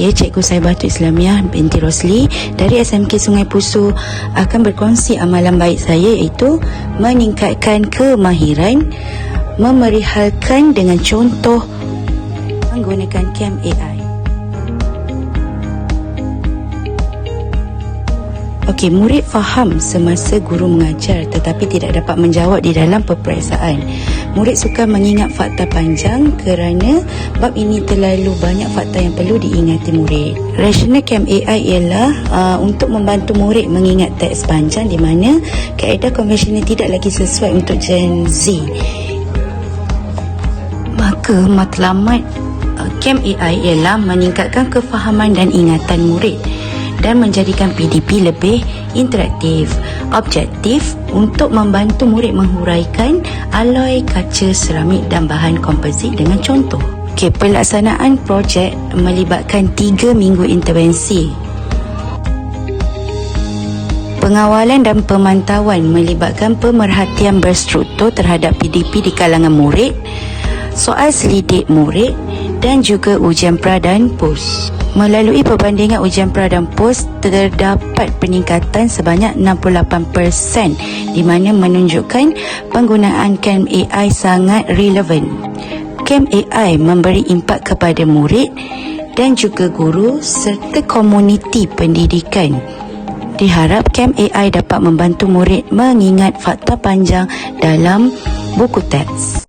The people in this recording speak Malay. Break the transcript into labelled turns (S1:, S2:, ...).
S1: Saya, Cikgu Saibatul Islamiah binti Rosli dari SMK Sungai Pusu akan berkongsi amalan baik saya, iaitu meningkatkan kemahiran memerihalkan dengan contoh menggunakan CAM AI. Okey, murid faham semasa guru mengajar tetapi tidak dapat menjawab di dalam peperiksaan. Murid suka mengingat fakta panjang kerana bab ini terlalu banyak fakta yang perlu diingati murid. Rasional CAM AI ialah untuk membantu murid mengingat teks panjang di mana kaedah konvensional tidak lagi sesuai untuk Gen Z. Maka matlamat CAM AI ialah meningkatkan kefahaman dan ingatan murid dan menjadikan PDP lebih interaktif, objektif untuk membantu murid menghuraikan aloi kaca, seramik dan bahan komposit dengan contoh. Okey, pelaksanaan projek melibatkan 3 minggu intervensi. Pengawalan dan pemantauan melibatkan pemerhatian berstruktur terhadap PDP di kalangan murid, soal selidik murid dan juga ujian pra dan pos. Melalui perbandingan ujian pra dan pos, terdapat peningkatan sebanyak 68% di mana menunjukkan penggunaan CAM AI sangat relevan. CAM AI memberi impak kepada murid dan juga guru serta komuniti pendidikan. Diharap CAM AI dapat membantu murid mengingat fakta panjang dalam buku teks.